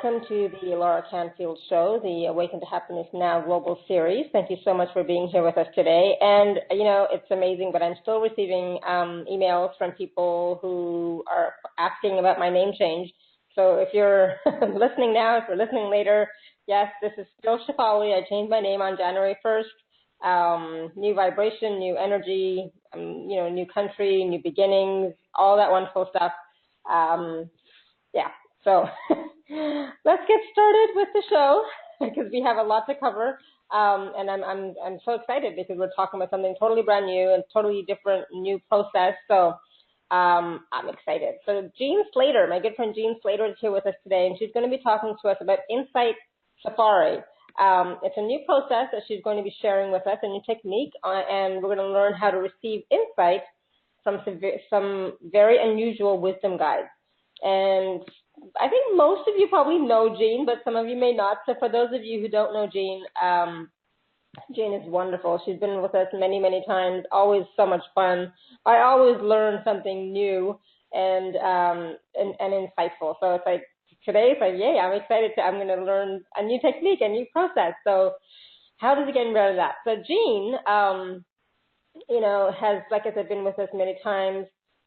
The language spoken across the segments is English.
welcome to the Laura Canfield Show, the Awaken to Happiness Now Global Series. Thank you so much for being here with us today. And, you know, it's amazing, but I'm still receiving emails from people who are asking about my name change. So if you're listening now, if you're listening later, yes, this is still Shefali. I changed my name on January 1st. New vibration, new energy, you know, new country, new beginnings, all that wonderful stuff. Yeah, so let's get started with the show because we have a lot to cover. And I'm so excited because we're talking about something totally brand new and totally different new process. So I'm excited. So Jean Slatter, my good friend Jean Slatter is here with us today, and she's going to be talking to us about Insight Safari. It's a new process that she's going to be sharing with us, a new technique, and we're going to learn how to receive insight from some very unusual wisdom guides. And I think most of you probably know Jean, but some of you may not. So for those of you who don't know Jean, Jean is wonderful. She's been with us many, many times, always so much fun. I always learn something new and insightful. So it's like today, it's like, yay, I'm excited. I'm going to learn a new technique, a new process. So how does it get better than that? So Jean, you know, has, like I said, been with us many times.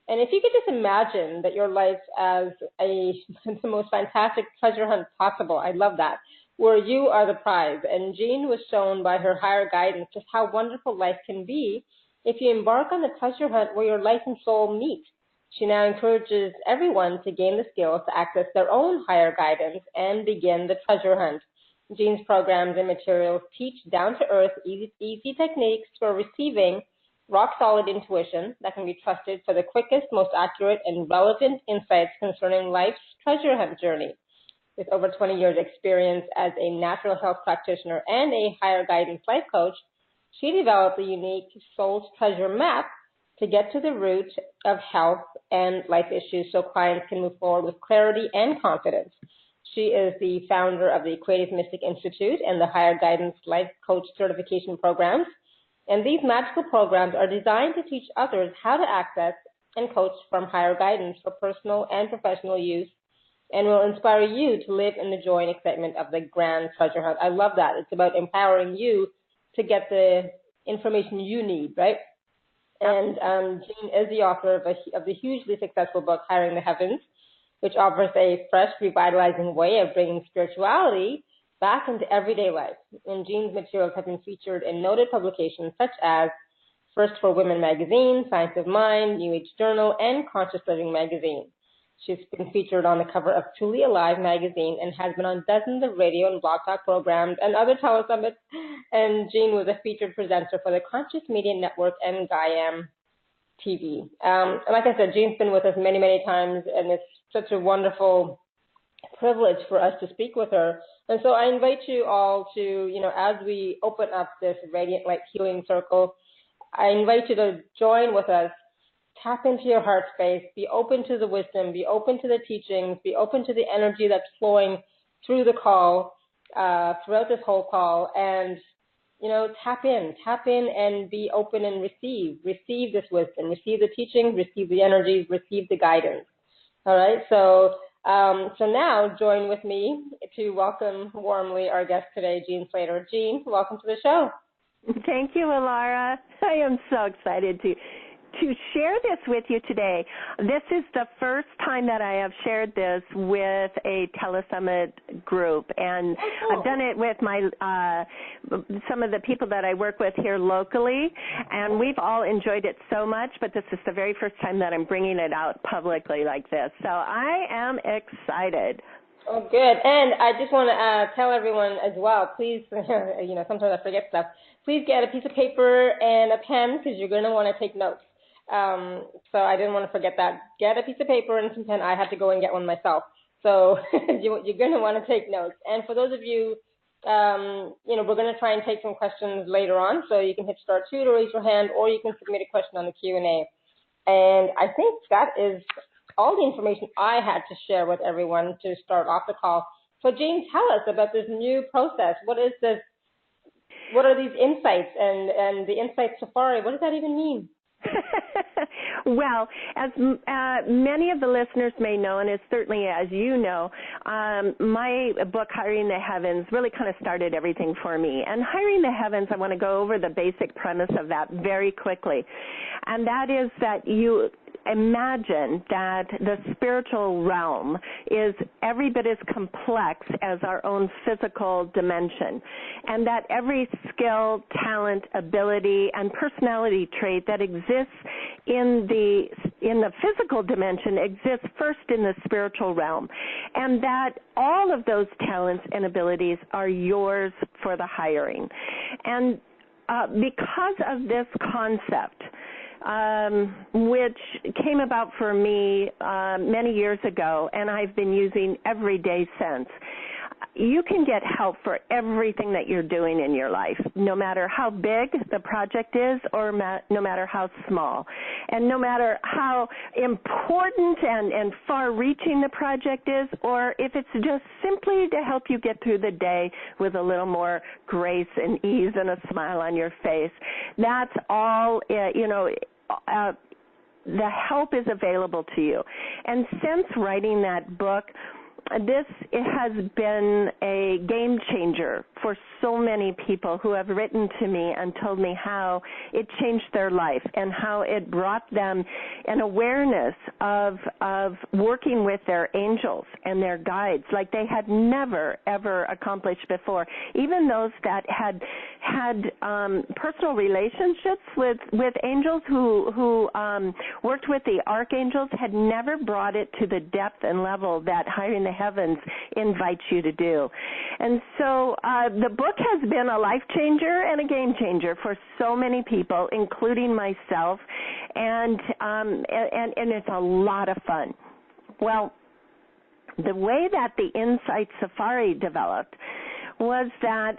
And if you could just imagine that your life as the most fantastic treasure hunt possible, I love that, where you are the prize. And Jean was shown by her higher guidance just how wonderful life can be if you embark on the treasure hunt where your life and soul meet. She now encourages everyone to gain the skills to access their own higher guidance and begin the treasure hunt. Jean's programs and materials teach down-to-earth, easy techniques for receiving rock-solid intuition that can be trusted for the quickest, most accurate, and relevant insights concerning life's treasure hunt journey. With over 20 years' experience as a natural health practitioner and a higher guidance life coach, she developed a unique soul's treasure map to get to the root of health and life issues so clients can move forward with clarity and confidence. She is the founder of the Creative Mystic Institute and the Higher Guidance Life Coach Certification Programs. And these magical programs are designed to teach others how to access and coach from higher guidance for personal and professional use, and will inspire you to live in the joy and excitement of the grand treasure hunt. I love that. It's about empowering you to get the information you need, right? And Jean is the author of the hugely successful book, Hiring the Heavens, which offers a fresh, revitalizing way of bringing spirituality back into everyday life. And Jean's materials have been featured in noted publications such as First for Women magazine, Science of Mind, New Age Journal, and Conscious Living magazine. She's been featured on the cover of Truly Alive magazine and has been on dozens of radio and blog talk programs and other telesummits. And Jean was a featured presenter for the Conscious Media Network and Gaiam TV. Like I said, Jean's been with us many, many times, and it's such a wonderful privilege for us to speak with her. And so I invite you all to, you know, as we open up this Radiant Light Healing Circle, I invite you to join with us, tap into your heart space, be open to the wisdom, be open to the teachings, be open to the energy that's flowing through the call, throughout this whole call, and, you know, tap in and be open and receive this wisdom, receive the teachings, receive the energies, receive the guidance. All right, so now join with me to welcome warmly our guest today, Jean Slatter. Jean, welcome to the show. Thank you, Alara. I am so excited to share this with you today. This is the first time that I have shared this with a telesummit group, and I've done it with my some of the people that I work with here locally, and we've all enjoyed it so much, but this is the very first time that I'm bringing it out publicly like this, so I am excited. Oh, good. And I just want to tell everyone as well, please, you know, sometimes I forget stuff, please get a piece of paper and a pen because you're going to want to take notes. So I didn't want to forget that. Get a piece of paper and some pen. I had to go and get one myself. So you're going to want to take notes. And for those of you, you know, we're going to try and take some questions later on. So you can hit star 2 to raise your hand, or you can submit a question on the Q&A. And I think that is all the information I had to share with everyone to start off the call. So Jean, tell us about this new process. What is this? What are these insights and the Insight Safari? What does that even mean? Well, as many of the listeners may know, and as certainly as you know, my book, Hiring the Heavens, really kind of started everything for me. And Hiring the Heavens, I want to go over the basic premise of that very quickly. And that is that you imagine that the spiritual realm is every bit as complex as our own physical dimension, and that every skill, talent, ability, and personality trait that exists in the physical dimension exists first in the spiritual realm, and that all of those talents and abilities are yours for the hiring. And because of this concept, which came about for me many years ago, and I've been using every day since. You can get help for everything that you're doing in your life, no matter how big the project is or no matter how small, and no matter how important and far-reaching the project is, or if it's just simply to help you get through the day with a little more grace and ease and a smile on your face. That's all, the help is available to you. And since writing that book, it has been a game changer for so many people who have written to me and told me how it changed their life and how it brought them an awareness of working with their angels and their guides like they had never, ever accomplished before. Even those that had personal relationships with angels who worked with the archangels had never brought it to the depth and level that Hiring the Heavens invites you to do. And so the book has been a life changer and a game changer for so many people, including myself, and it's a lot of fun. Well, the way that the Insight Safari developed was that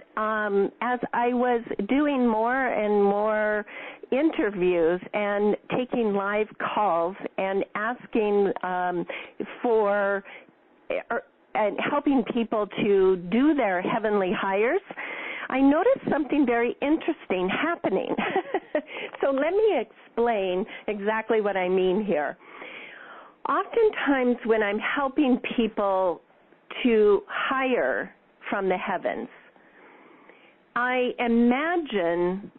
as I was doing more and more interviews and taking live calls and asking for and helping people to do their heavenly hires, I noticed something very interesting happening. So let me explain exactly what I mean here. Oftentimes when I'm helping people to hire from the heavens, I imagine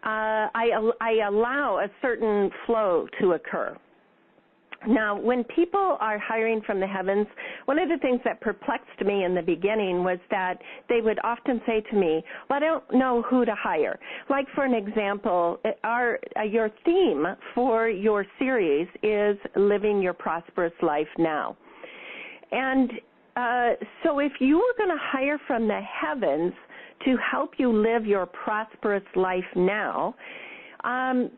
I allow a certain flow to occur. Now, when people are hiring from the heavens, one of the things that perplexed me in the beginning was that they would often say to me, well, I don't know who to hire. Like, for an example, your theme for your series is Living Your Prosperous Life Now. And so if you were going to hire from the heavens to help you live your prosperous life now,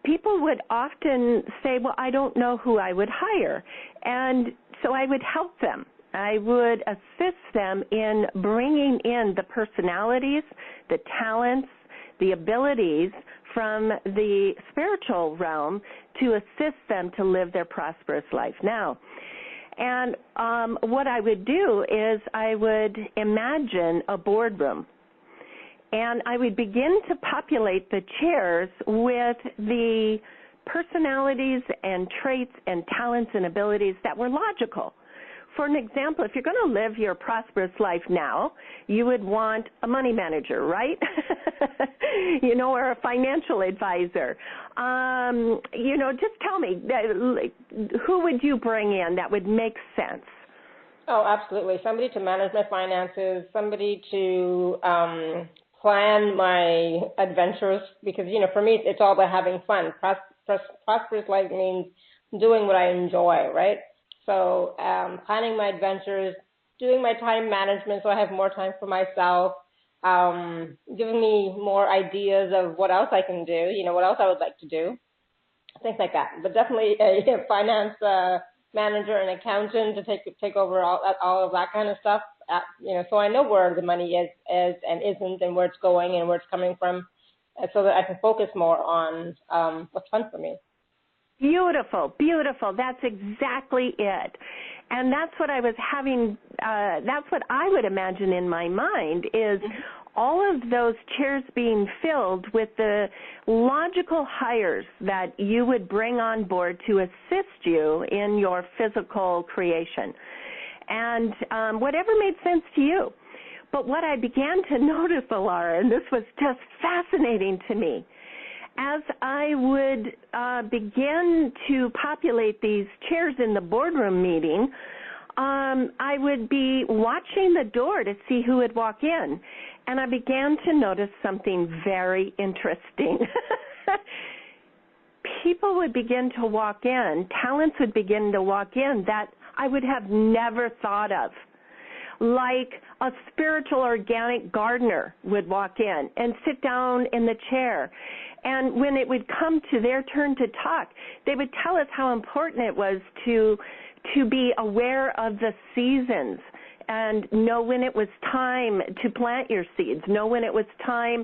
people would often say, well, I don't know who I would hire. And so I would help them. I would assist them in bringing in the personalities, the talents, the abilities from the spiritual realm to assist them to live their prosperous life now. And what I would do is I would imagine a boardroom. And I would begin to populate the chairs with the personalities and traits and talents and abilities that were logical. For an example, if you're going to live your prosperous life now, you would want a money manager, right? Or a financial advisor. Just tell me, who would you bring in that would make sense? Oh, absolutely. Somebody to manage my finances, somebody to plan my adventures, because, for me, it's all about having fun. Prosperous life means doing what I enjoy, right? So planning my adventures, doing my time management so I have more time for myself, giving me more ideas of what else I can do, what else I would like to do, things like that. But definitely a finance manager and accountant to take over all of that kind of stuff. So I know where the money is and isn't, and where it's going and where it's coming from, so that I can focus more on what's fun for me. Beautiful, beautiful. That's exactly it. And that's what I was having, that's what I would imagine in my mind is all of those chairs being filled with the logical hires that you would bring on board to assist you in your physical creation. And whatever made sense to you. But what I began to notice, Alara, and this was just fascinating to me, as I would begin to populate these chairs in the boardroom meeting, I would be watching the door to see who would walk in. And I began to notice something very interesting. People would begin to walk in, talents would begin to walk in that I would have never thought of. Like a spiritual organic gardener would walk in and sit down in the chair. And when it would come to their turn to talk, they would tell us how important it was to be aware of the seasons and know when it was time to plant your seeds, know when it was time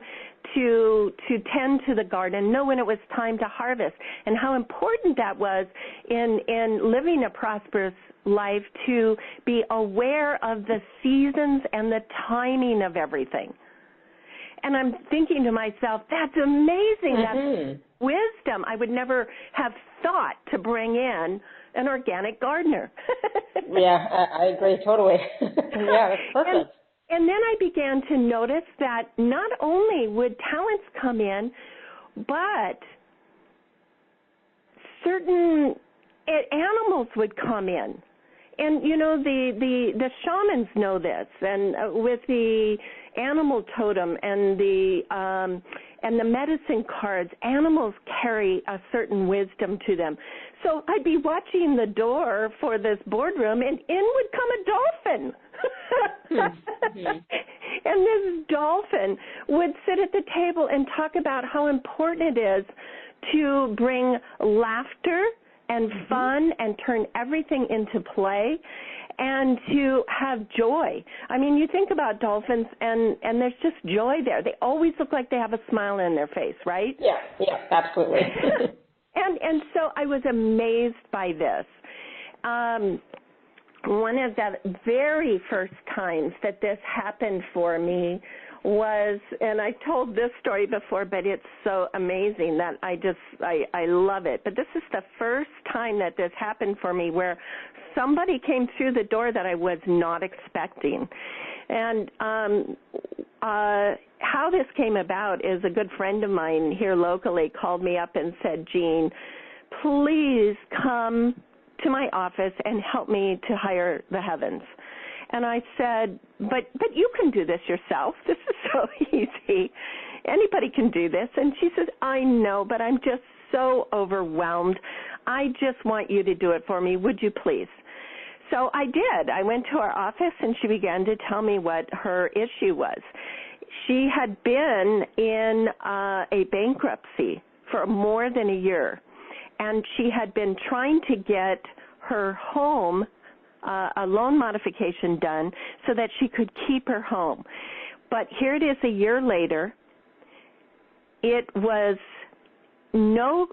to tend to the garden, know when it was time to harvest, and how important that was in living a prosperous life, to be aware of the seasons and the timing of everything. And I'm thinking to myself, that's amazing. That's wisdom. I would never have thought to bring in an organic gardener. Yeah, I agree totally. Yeah, that's perfect. And then I began to notice that not only would talents come in, but certain animals would come in. And, you know, the shamans know this, and with the animal totem and the medicine cards, animals carry a certain wisdom to them. So I'd be watching the door for this boardroom, and in would come a dolphin. And this dolphin would sit at the table and talk about how important it is to bring laughter and fun and turn everything into play and to have joy. I mean, you think about dolphins, and there's just joy there. They always look like they have a smile on their face, right? Yeah, absolutely. And so I was amazed by this. One of the very first times that this happened for me was, and I told this story before, but it's so amazing that I love it. But this is the first time that this happened for me, where somebody came through the door that I was not expecting. And how this came about is a good friend of mine here locally called me up and said, Jean, please come to my office and help me to hire the heavens. And I said, but you can do this yourself. This is so easy. Anybody can do this. And she says, I know, but I'm just so overwhelmed. I just want you to do it for me. Would you please? So I did. I went to her office, and she began to tell me what her issue was. She had been in a bankruptcy for more than a year, and she had been trying to get her home a loan modification done so that she could keep her home. But here it is a year later. It was no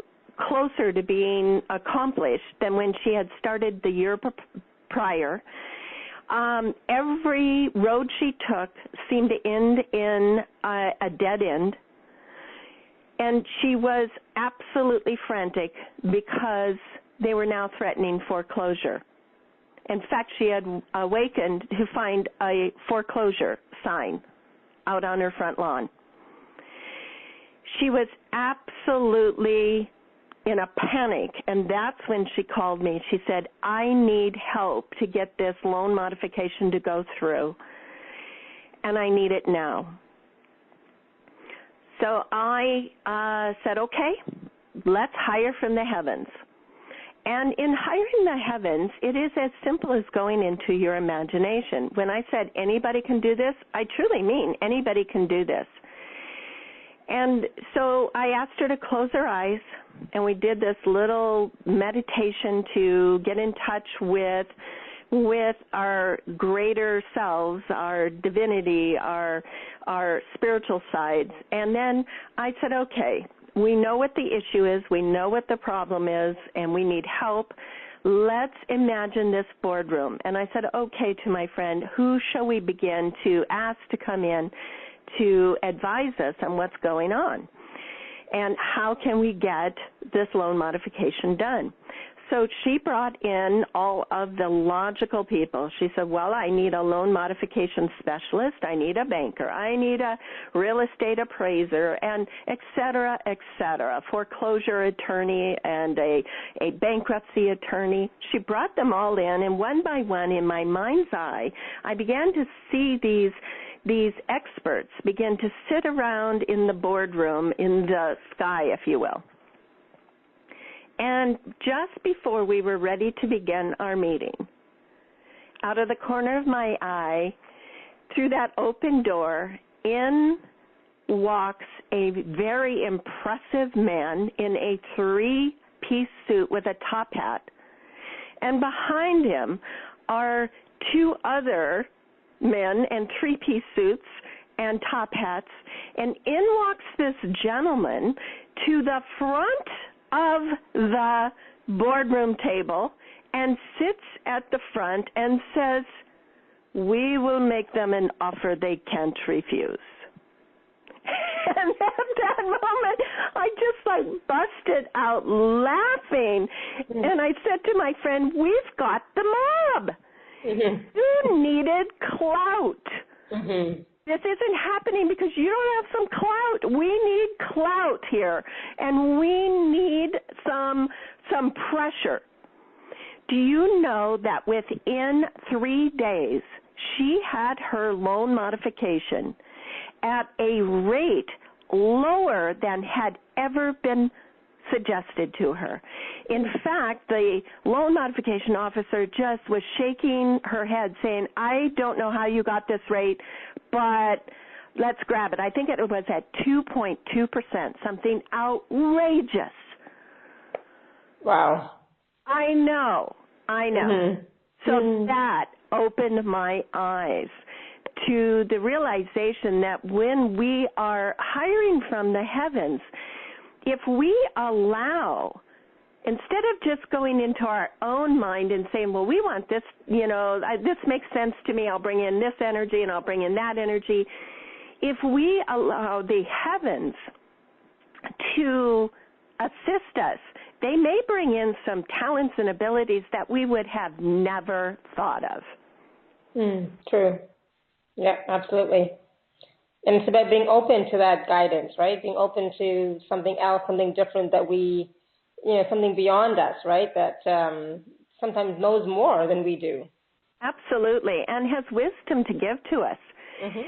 closer to being accomplished than when she had started the year prior. Every road she took seemed to end in a dead end. And she was absolutely frantic because they were now threatening foreclosure. In fact, she had awakened to find a foreclosure sign out on her front lawn. She was absolutely in a panic, and that's when she called me. She said, I need help to get this loan modification to go through, and I need it now. So I said, okay, let's hire from the heavens. And in hiring the heavens, it is as simple as going into your imagination. When I said anybody can do this, I truly mean anybody can do this. And so I asked her to close her eyes, and we did this little meditation to get in touch with our greater selves, our divinity, our spiritual sides. And then I said, okay, we know what the issue is, we know what the problem is, and we need help. Let's imagine this boardroom. And I said, okay, to my friend, who shall we begin to ask to come in to advise us on what's going on and how can we get this loan modification done. So she brought in all of the logical people. She said, well, I need a loan modification specialist, I need a banker, I need a real estate appraiser, and et cetera, foreclosure attorney and a bankruptcy attorney. She brought them all in, and one by one in my mind's eye, I began to see these experts begin to sit around in the boardroom, in the sky, if you will. And just before we were ready to begin our meeting, out of the corner of my eye, through that open door, in walks a very impressive man in a three-piece suit with a top hat. And behind him are two other men in three-piece suits and top hats. And in walks this gentleman to the front of the boardroom table and sits at the front and says, we will make them an offer they can't refuse. And at that moment, I just busted out laughing. Mm-hmm. And I said to my friend, we've got the mob. Mm-hmm. You needed clout. Mm-hmm. This isn't happening because you don't have some clout. We need clout here, and we need some pressure. Do you know that within 3 days, she had her loan modification at a rate lower than had ever been suggested to her? In fact, the loan modification officer just was shaking her head saying, I don't know how you got this rate, but let's grab it. I think it was at 2.2%, something outrageous. Wow. I know. Mm-hmm. So that opened my eyes to the realization that when we are hiring from the heavens, if we allow, instead of just going into our own mind and saying, well, we want this, this makes sense to me, I'll bring in this energy and I'll bring in that energy. If we allow the heavens to assist us, they may bring in some talents and abilities that we would have never thought of. True. Yeah, absolutely. And it's about being open to that guidance, right? Being open to something else, something different that we, something beyond us, right? That sometimes knows more than we do. Absolutely, and has wisdom to give to us. Mm-hmm.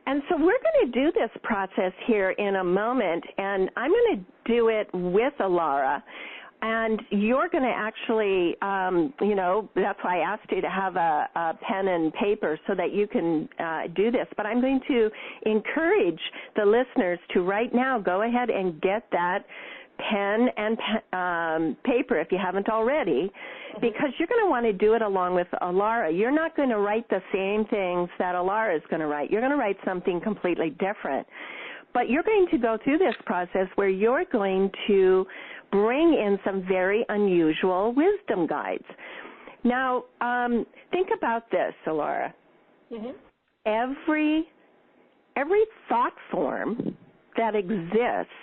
And so we're going to do this process here in a moment, and I'm going to do it with Alara. And you're going to actually, that's why I asked you to have a pen and paper so that you can do this. But I'm going to encourage the listeners to right now go ahead and get that pen and paper if you haven't already, because you're going to want to do it along with Alara. You're not going to write the same things that Alara is going to write. You're going to write something completely different. But you're going to go through this process where you're going to bring in some very unusual wisdom guides. Now, think about this, Alara. Mm-hmm. Every thought form that exists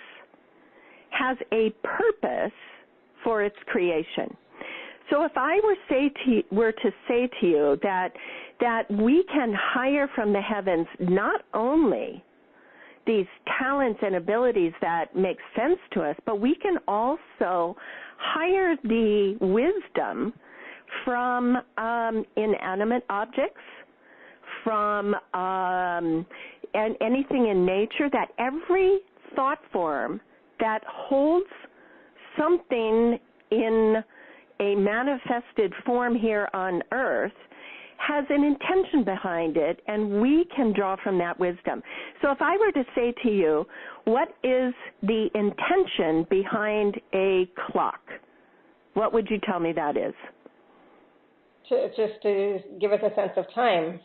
has a purpose for its creation. So if I were to say to you that we can hire from the heavens not only these talents and abilities that make sense to us, but we can also hire the wisdom from inanimate objects, from and anything in nature, that every thought form that holds something in a manifested form here on earth has an intention behind it, and we can draw from that wisdom. So if I were to say to you, what is the intention behind a clock? What would you tell me that is? Just to give us a sense of time.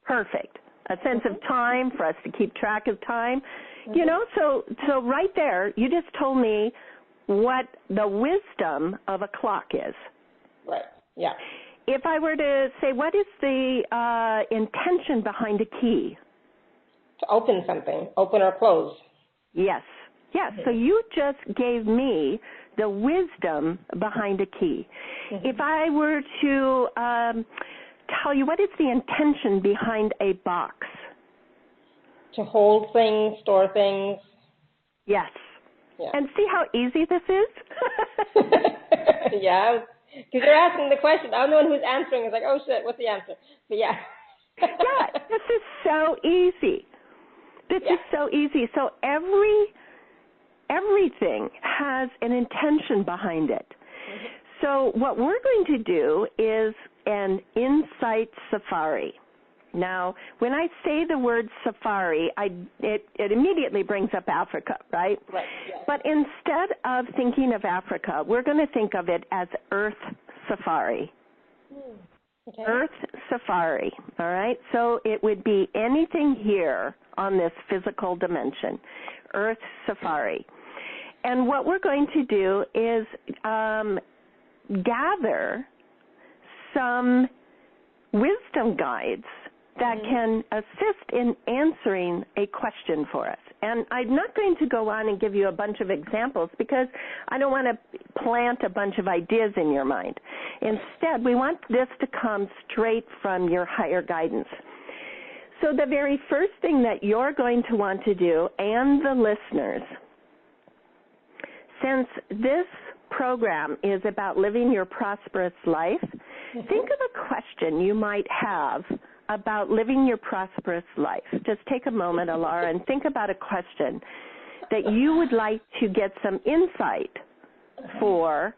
Perfect. A sense of time, for us to keep track of time. So right there, you just told me what the wisdom of a clock is. Right, yeah. If I were to say, what is the intention behind a key? to open something, open or close. Yes. Yes. So you just gave me the wisdom behind a key. Mm-hmm. If I were to tell you, what is the intention behind a box? To hold things, store things. Yes. Yeah. And see how easy this is? Yeah, because you're asking the question. I'm the one who's answering. It's like, oh, shit, what's the answer? But yeah. Yeah, this is so easy. This is so easy. So everything has an intention behind it. Mm-hmm. So what we're going to do is an insight safari. Now, when I say the word safari, it immediately brings up Africa, right? Right. Yes. But instead of thinking of Africa, we're going to think of it as Earth Safari. Okay. Earth Safari, all right? So it would be anything here on this physical dimension, Earth Safari. And what we're going to do is gather some wisdom guides that can assist in answering a question for us. And I'm not going to go on and give you a bunch of examples because I don't want to plant a bunch of ideas in your mind. Instead, we want this to come straight from your higher guidance. So the very first thing that you're going to want to do, and the listeners, since this program is about living your prosperous life, think of a question you might have about living your prosperous life. Just take a moment, Alara, and think about a question that you would like to get some insight for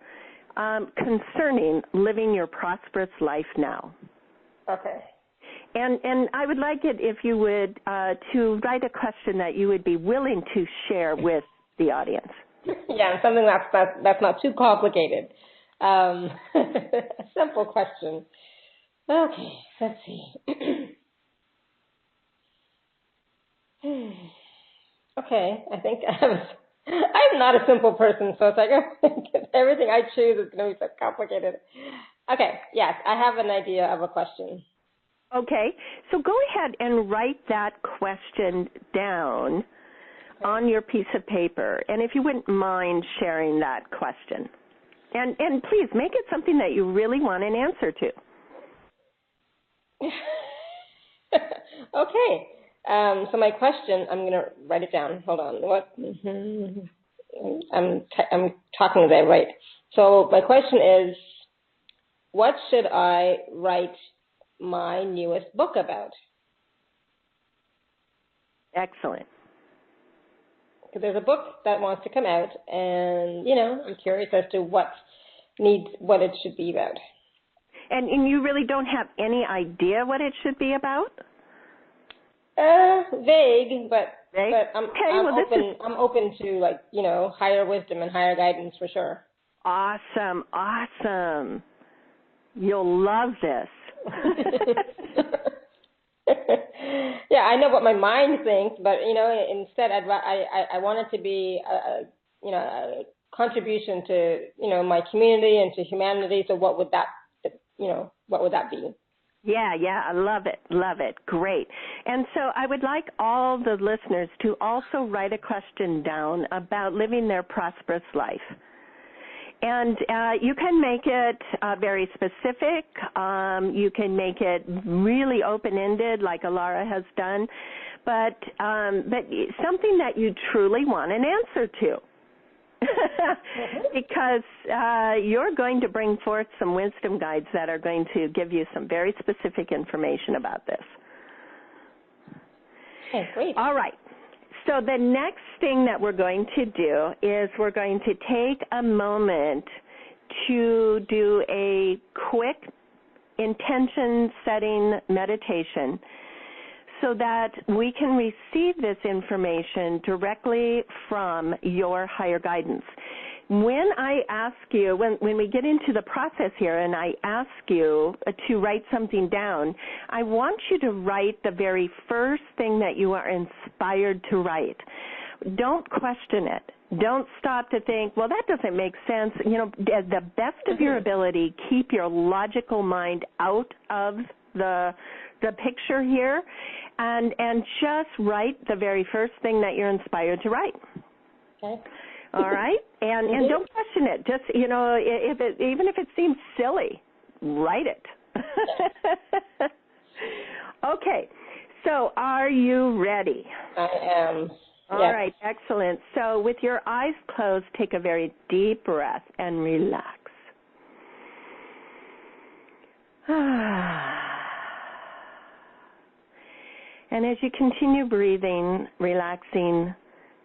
concerning living your prosperous life now. Okay. And I would like it if you would to write a question that you would be willing to share with the audience. Yeah, something that's not too complicated. A simple question. Okay, let's see. Okay, I think I'm not a simple person, so it's like everything I choose is going to be so complicated. Okay, yes, I have an idea of a question. Okay, so go ahead and write that question down on your piece of paper, and if you wouldn't mind sharing that question. And please make it something that you really want an answer to. Okay. So my question, I'm going to write it down. Hold on. What? I'm talking as I write. So my question is, what should I write my newest book about? Excellent. Because there's a book that wants to come out, and, I'm curious as to what it should be about. And you really don't have any idea what it should be about? Vague, but I'm open to higher wisdom and higher guidance for sure. Awesome. You'll love this. Yeah, I know what my mind thinks, but instead I want it to be a contribution to my community and to humanity. So what would that be? Yeah, I love it. Great. And so I would like all the listeners to also write a question down about living their prosperous life. And you can make it very specific. You can make it really open-ended, like Alara has done, but something that you truly want an answer to. Because you're going to bring forth some wisdom guides that are going to give you some very specific information about this. Okay, great. All right. So the next thing that we're going to do is we're going to take a moment to do a quick intention-setting meditation so that we can receive this information directly from your higher guidance. When I ask you, when we get into the process here and I ask you to write something down, I want you to write the very first thing that you are inspired to write. Don't question it. Don't stop to think, well, that doesn't make sense. At the best of your ability, keep your logical mind out of the picture here, and just write the very first thing that you're inspired to write. Okay. All right, and don't question it. Just even if it seems silly, write it. Okay, so are you ready? I am. All right, excellent. So with your eyes closed, take a very deep breath and relax. And as you continue breathing, relaxing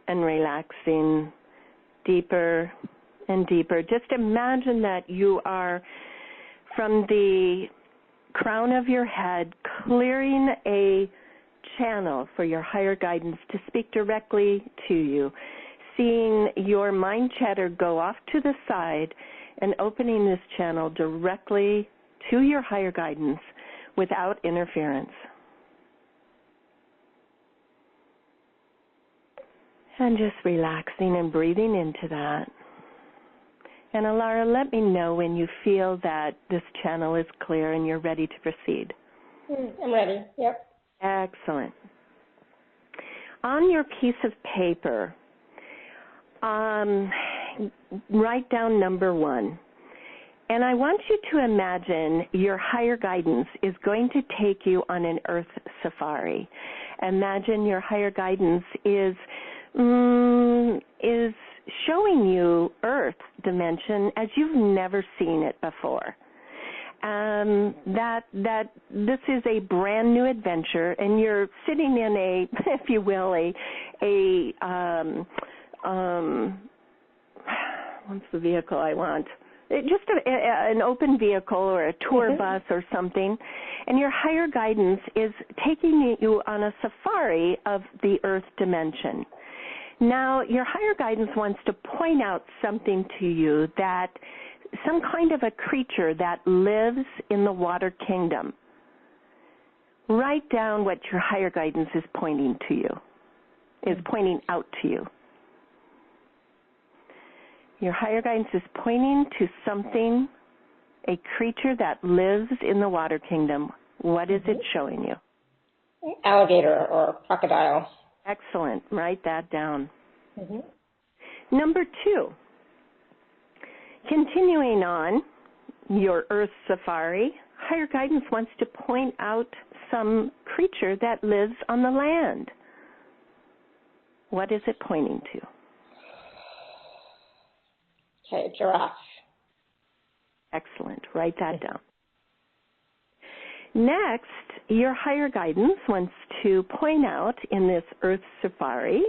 and relaxing deeper and deeper, just imagine that you are from the crown of your head clearing a channel for your higher guidance to speak directly to you, seeing your mind chatter go off to the side and opening this channel directly to your higher guidance without interference. And just relaxing and breathing into that. And Alara, let me know when you feel that this channel is clear and you're ready to proceed. I'm ready. Yep. Excellent. On your piece of paper, write down number 1. And I want you to imagine your higher guidance is going to take you on an earth safari. Imagine your higher guidance is showing you Earth dimension as you've never seen it before. That this is a brand new adventure, and you're sitting in a, if you will, what's the vehicle I want? Just an open vehicle or a tour bus or something, and your higher guidance is taking you on a safari of the Earth dimension. Now, your higher guidance wants to point out something to you, that some kind of a creature that lives in the water kingdom. Write down what your higher guidance is pointing to you, is pointing out to you. Your higher guidance is pointing to something, a creature that lives in the water kingdom. What is it showing you? Alligator or crocodile. Excellent. Write that down. Number 2, continuing on your Earth safari, higher guidance wants to point out some creature that lives on the land. What is it pointing to? Okay, giraffe. Excellent. Write that down. Next, your higher guidance wants to point out in this Earth safari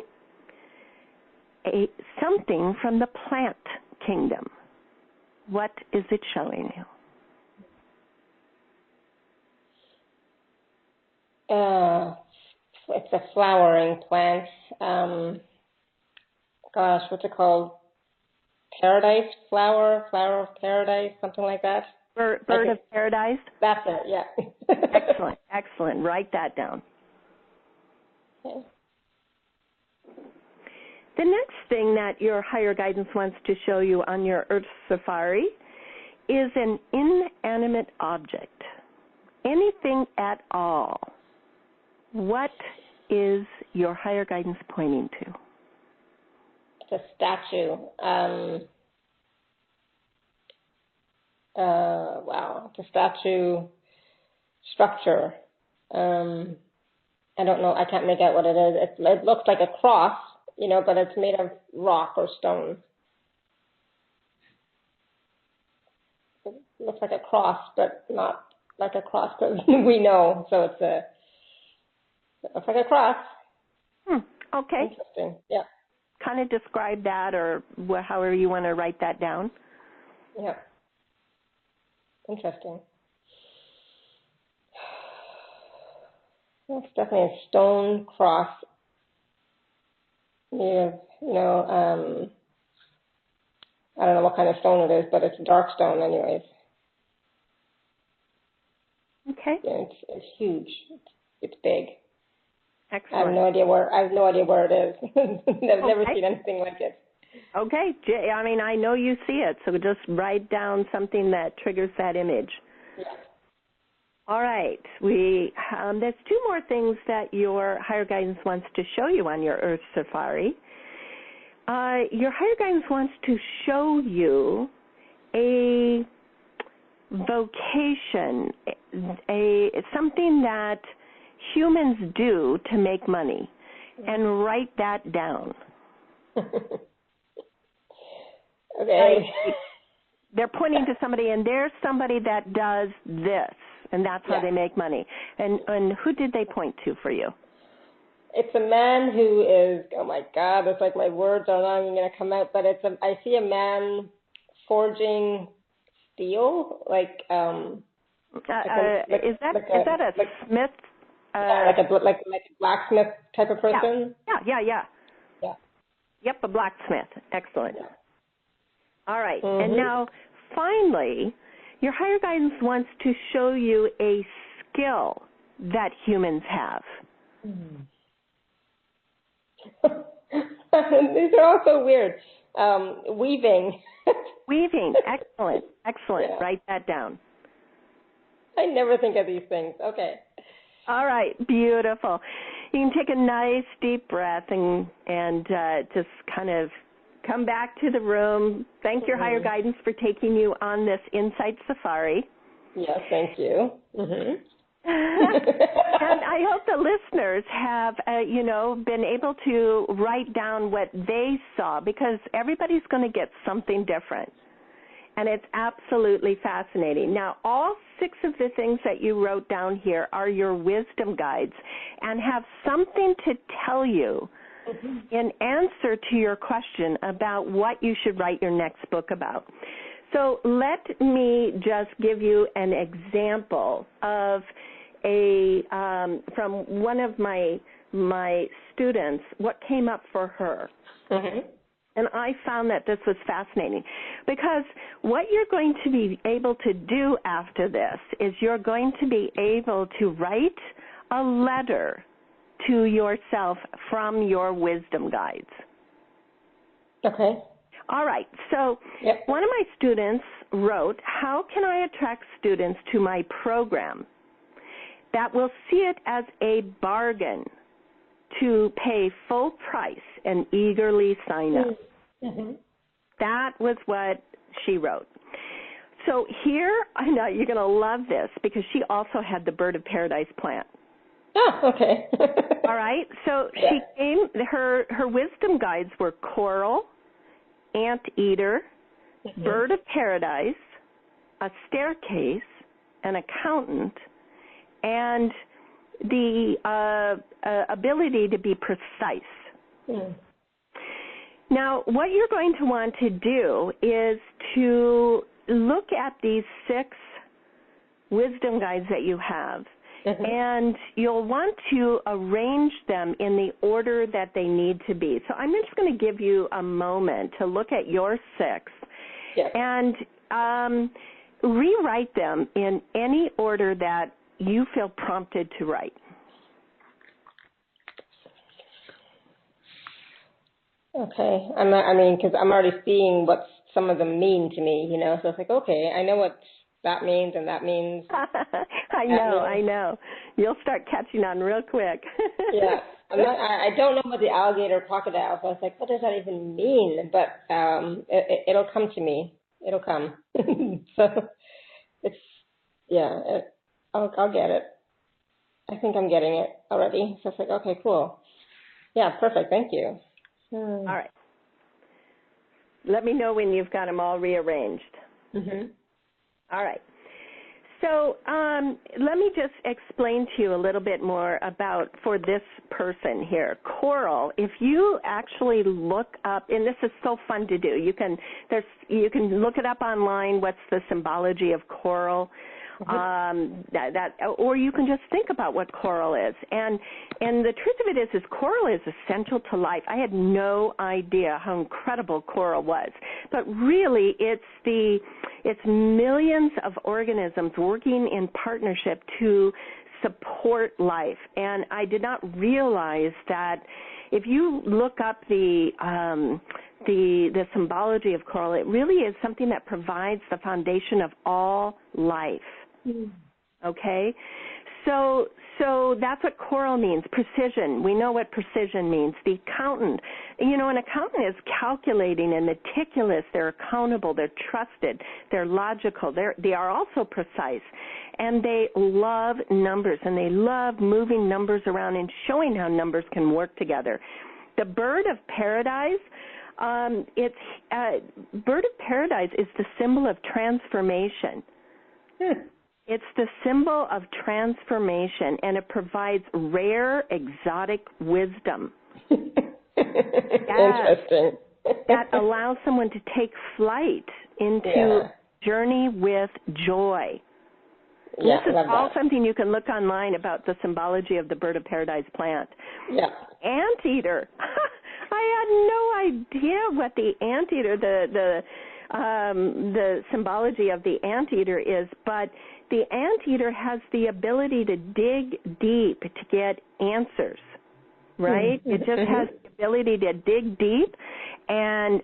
something from the plant kingdom. What is it showing you? It's a flowering plant. Gosh, what's it called? Paradise flower of paradise, something like that. Bird of paradise? That's it, yeah. Excellent, excellent. Write that down. Okay. The next thing that your higher guidance wants to show you on your Earth safari is an inanimate object. Anything at all. What is your higher guidance pointing to? It's a statue. It's a statue structure. I don't know. I can't make out what it is. It looks like a cross, but it's made of rock or stone. It looks like a cross, but not like a cross because we know. So it looks like a cross. Okay. Interesting. Yeah. Kind of describe that, or however you want to write that down. Yeah. Interesting. It's definitely a stone cross. I don't know what kind of stone it is, but it's dark stone anyways. Okay. Yeah, it's huge. It's big. Excellent. I have no idea where it is. I've never seen anything like it. Okay. I mean, I know you see it, so just write down something that triggers that image. Yeah. All right. There's two more things that your higher guidance wants to show you on your Earth Safari. Your higher guidance wants to show you a vocation, something that humans do to make money, and write that down. Okay. They're pointing to somebody, and there's somebody that does this, and that's how they make money. And who did they point to for you? It's a man who is, oh my God, it's like my words are not even going to come out, but I see a man forging steel, is that a smith? Like a blacksmith type of person? Yeah. Yep, a blacksmith. Excellent. Yeah. All right. And now, finally, your higher guidance wants to show you a skill that humans have. These are all so weird. Weaving. Weaving. Excellent. Yeah. Write that down. I never think of these things. Okay. All right. Beautiful. You can take a nice deep breath and just kind of come back to the room. Thank your higher guidance for taking you on this Insight Safari. Yes, thank you. And I hope the listeners have, been able to write down what they saw, because everybody's going to get something different. And it's absolutely fascinating. Now, all 6 of the things that you wrote down here are your wisdom guides and have something to tell you in answer to your question about what you should write your next book about. So let me just give you an example of from one of my students, what came up for her. And I found that this was fascinating, because what you're going to be able to do after this is you're going to be able to write a letter to yourself from your wisdom guides. Okay. All right. So one of my students wrote, "How can I attract students to my program that will see it as a bargain to pay full price and eagerly sign up?" That was what she wrote. So here, I know you're going to love this, because she also had the Bird of Paradise plant. Oh, okay. All right. So she came, her wisdom guides were coral, anteater, bird of paradise, a staircase, an accountant, and the ability to be precise. Now, what you're going to want to do is to look at these 6 wisdom guides that you have, and you'll want to arrange them in the order that they need to be. So I'm just going to give you a moment to look at your 6 and rewrite them in any order that you feel prompted to write. Okay. Because I'm already seeing what some of them mean to me, so it's like, okay, I know what that means and that means. I know. You'll start catching on real quick. Yeah. I don't know about the alligator crocodile, so I was like, what does that even mean? But it'll come to me. It'll come. So I'll get it. I think I'm getting it already. So it's like, okay, cool. Yeah, perfect. Thank you. All right. Let me know when you've got them all rearranged. All right. So let me just explain to you a little bit more about, for this person here, coral. If you actually look up, and this is so fun to do, you can look it up online, what's the symbology of coral. Or you can just think about what coral is. And the truth of it is coral is essential to life. I had no idea how incredible coral was. But really, it's millions of organisms working in partnership to support life. And I did not realize that if you look up the symbology of coral, it really is something that provides the foundation of all life. Okay? So that's what coral means, precision. We know what precision means. The accountant, an accountant is calculating and meticulous. They're accountable. They're trusted. They're logical. They are also precise. And they love numbers, and they love moving numbers around and showing how numbers can work together. The bird of paradise, bird of paradise is the symbol of transformation. It's the symbol of transformation, and it provides rare, exotic wisdom. Interesting. That allows someone to take flight into journey with joy. Yeah, This is all something you can look online about the symbology of the bird of paradise plant. Yeah. Anteater. I had no idea what the anteater, the symbology of the anteater is, but the anteater has the ability to dig deep to get answers, right? It just has the ability to dig deep and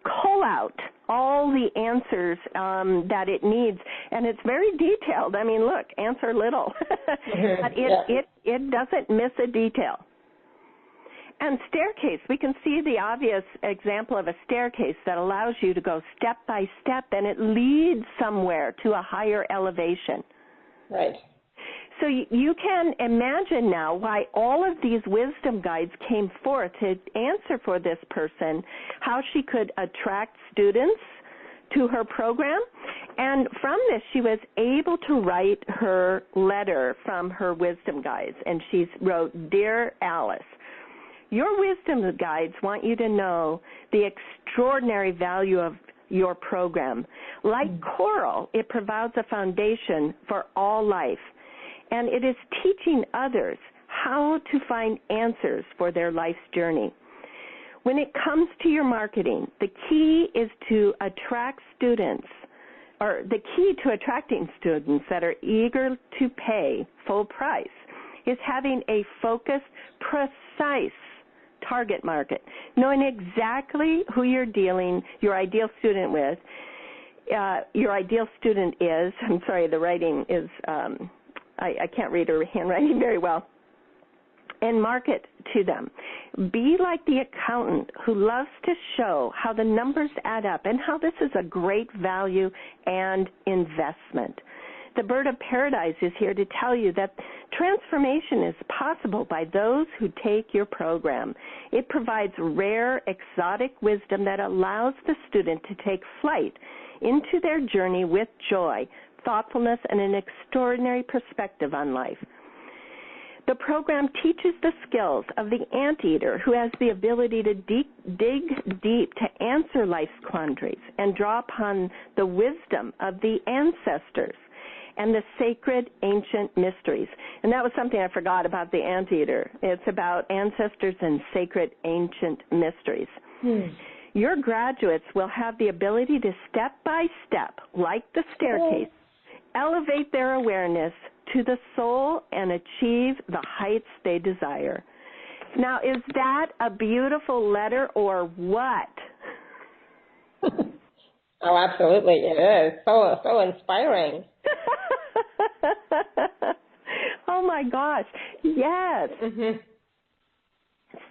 cull out all the answers that it needs, and it's very detailed. I mean, look, answer little, but it doesn't miss a detail. And staircase, we can see the obvious example of a staircase that allows you to go step by step, and it leads somewhere to a higher elevation. Right. So you can imagine now why all of these wisdom guides came forth to answer for this person, how she could attract students to her program. And from this, she was able to write her letter from her wisdom guides. And she wrote, "Dear Alice, your wisdom guides want you to know the extraordinary value of your program. Like coral, it provides a foundation for all life, and it is teaching others how to find answers for their life's journey. When it comes to your marketing, the key is to attract students, or the key to attracting students that are eager to pay full price is having a focused, precise target market, knowing exactly who you're dealing, your ideal student with, your ideal student is, I'm sorry, the writing is, I can't read her handwriting very well, and market to them. Be like the accountant who loves to show how the numbers add up and how this is a great value and investment. The bird of paradise is here to tell you that transformation is possible by those who take your program. It provides rare, exotic wisdom that allows the student to take flight into their journey with joy, thoughtfulness, and an extraordinary perspective on life. The program teaches the skills of the anteater, who has the ability to dig deep to answer life's quandaries and draw upon the wisdom of the ancestors and the sacred ancient mysteries." And that was something I forgot about the anteater. It's about ancestors and sacred ancient mysteries. Your graduates will have the ability to step by step, like the staircase, elevate their awareness to the soul and achieve the heights they desire. Now, is that a beautiful letter or what? Oh, absolutely, it is. So inspiring. Oh, my gosh. Yes.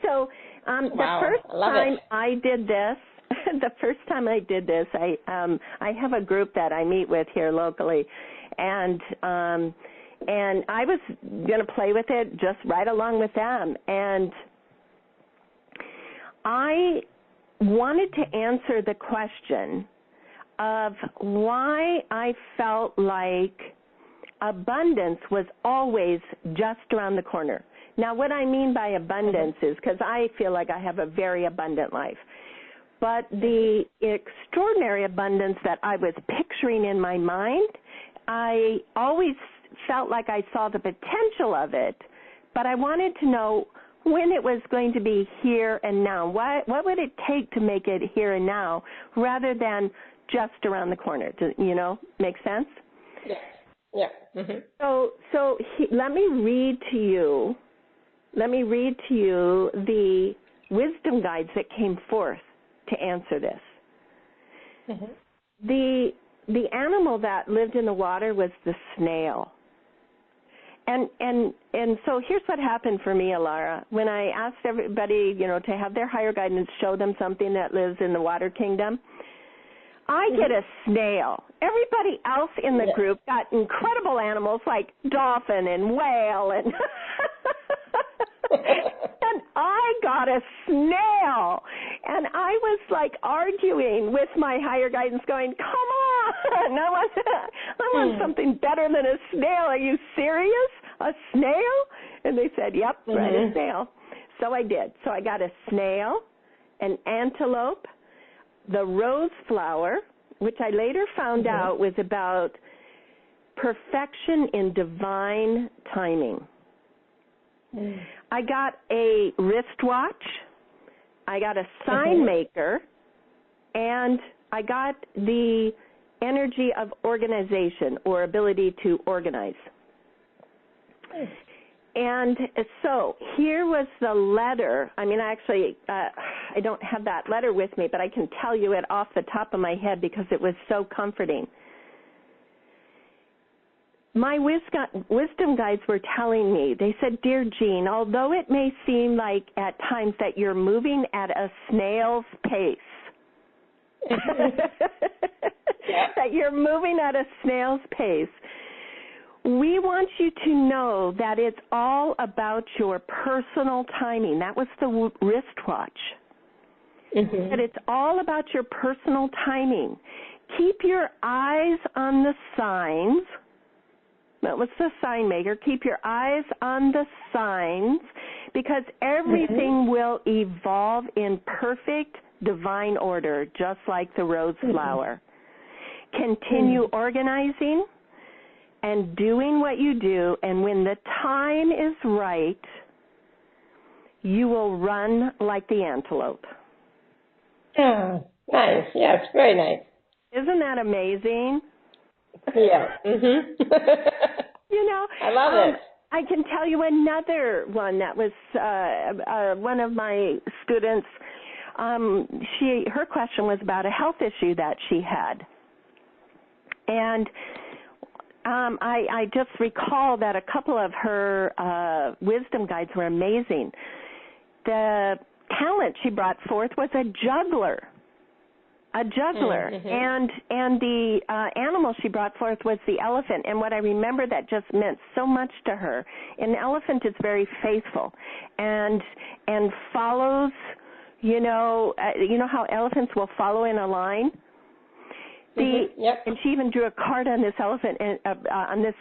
So the first time I did this, I have a group that I meet with here locally, and I was going to play with it just right along with them. And I wanted to answer the question of why I felt like abundance was always just around the corner. Now, what I mean by abundance is, because I feel like I have a very abundant life, but the extraordinary abundance that I was picturing in my mind, I always felt like I saw the potential of it, but I wanted to know when it was going to be here and now. What would it take to make it here and now rather than just around the corner? Make sense? Yeah. Yeah. So let me read to you the wisdom guides that came forth to answer this. The the animal that lived in the water was the snail. And so here's what happened for me, Alara. When I asked everybody, to have their higher guidance show them something that lives in the water kingdom, I get a snail. Everybody else in the group got incredible animals like dolphin and whale and and I got a snail. And I was like arguing with my higher guidance going, come on, I want something better than a snail. Are you serious? A snail? And they said, yep, write a snail. So I did. So I got a snail, an antelope, the rose flower, which I later found out was about perfection in divine timing. I got a wristwatch, I got a sign maker, and I got the energy of organization or ability to organize. And so here was the letter. I mean, actually, I don't have that letter with me, but I can tell you it off the top of my head because it was so comforting. My wisdom guides were telling me, they said, dear Jean, although it may seem like at times that you're moving at a snail's pace, that you're moving at a snail's pace, we want you to know that it's all about your personal timing. That was the wristwatch. That it's all about your personal timing. Keep your eyes on the signs. That was the sign maker. Keep your eyes on the signs because everything will evolve in perfect divine order, just like the rose flower. Continue organizing and doing what you do, and when the time is right, you will run like the antelope. Oh, nice. Yes, very nice. Isn't that amazing? Yeah. I love it. I can tell you another one that was one of my students. Her question was about a health issue that she had, and I just recall that a couple of her wisdom guides were amazing. The talent she brought forth was a juggler. And the animal she brought forth was the elephant. And what I remember that just meant so much to her. An elephant is very faithful and follows. You know how elephants will follow in a line. And she even drew a card on this elephant on this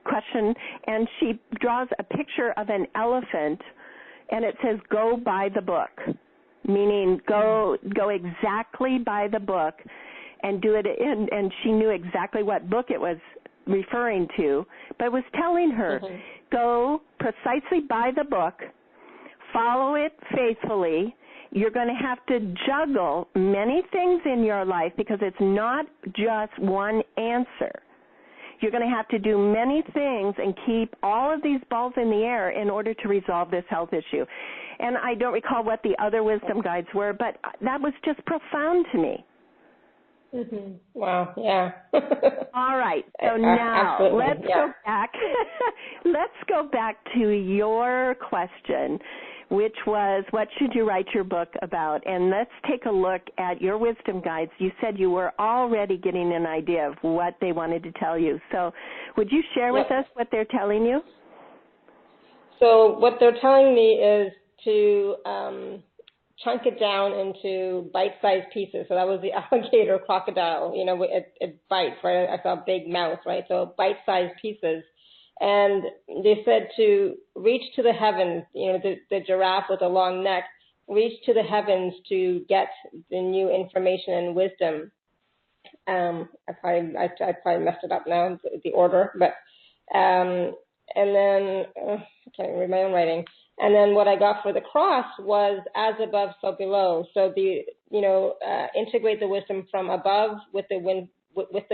question, and she draws a picture of an elephant, and it says "Go by the book." Meaning go exactly by the book and do it in, and she knew exactly what book it was referring to, but it was telling her, go precisely by the book, follow it faithfully. You're going to have to juggle many things in your life because it's not just one answer. You're going to have to do many things and keep all of these balls in the air in order to resolve this health issue. And I don't recall what the other wisdom guides were, but that was just profound to me. Wow, yeah. All right, so now let's go back. Let's go back to your question, which was, what should you write your book about? And let's take a look at your wisdom guides. You said you were already getting an idea of what they wanted to tell you. So would you share with us what they're telling you? So what they're telling me is to chunk it down into bite-sized pieces. So that was the alligator crocodile. It bites, right? I saw a big mouth, right? So bite-sized pieces. And they said to reach to the heavens, the giraffe with a long neck, reach to the heavens to get the new information and wisdom. I probably messed it up now, the order, but and then I can't read my own writing. And then what I got for the cross was as above, so below. So integrate the wisdom from above with the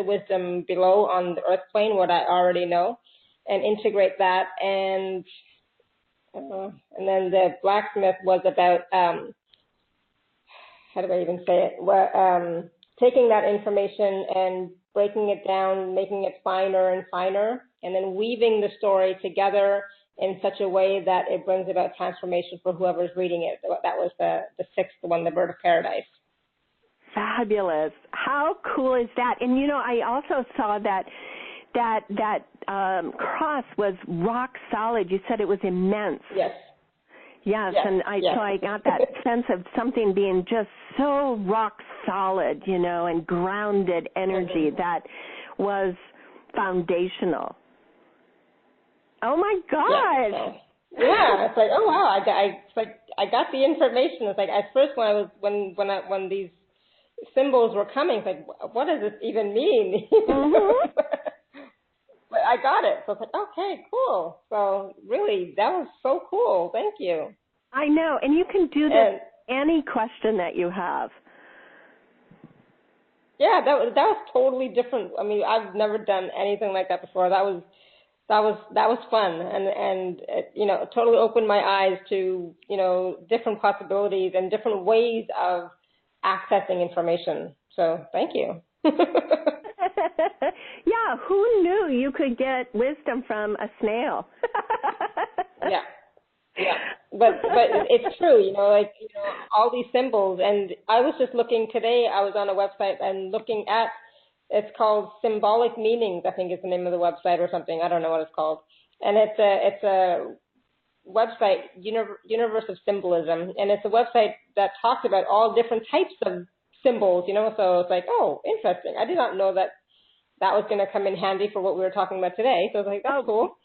wisdom below on the earth plane, what I already know, and integrate that. And then the blacksmith was about how do I even say it? taking that information and breaking it down, making it finer and finer, and then weaving the story together in such a way that it brings about transformation for whoever's reading it. That was the sixth one, The Bird of Paradise. Fabulous. How cool is that? And, I also saw that cross was rock solid. You said it was immense. Yes. Yes, and so I got that sense of something being just so rock solid, and grounded energy that was foundational. Oh my gosh! Yeah, it's like, oh wow, I got the information. It's like at first when these symbols were coming, it's like, what does this even mean? Mm-hmm. But I got it. So it's like, okay, cool. So really, that was so cool. Thank you. I know, and you can do this any question that you have. Yeah, that was totally different. I mean, I've never done anything like that before. That was fun, and it totally opened my eyes to different possibilities and different ways of accessing information. So thank you. Yeah, who knew you could get wisdom from a snail? Yeah, but it's true, all these symbols. And I was just looking today. I was on a website and looking at. It's called Symbolic Meanings, I think is the name of the website or something. I don't know what it's called. And it's a website, Universe of Symbolism, and it's a website that talks about all different types of symbols. So it's like, oh, interesting. I did not know that was going to come in handy for what we were talking about today. So I was like, that's cool.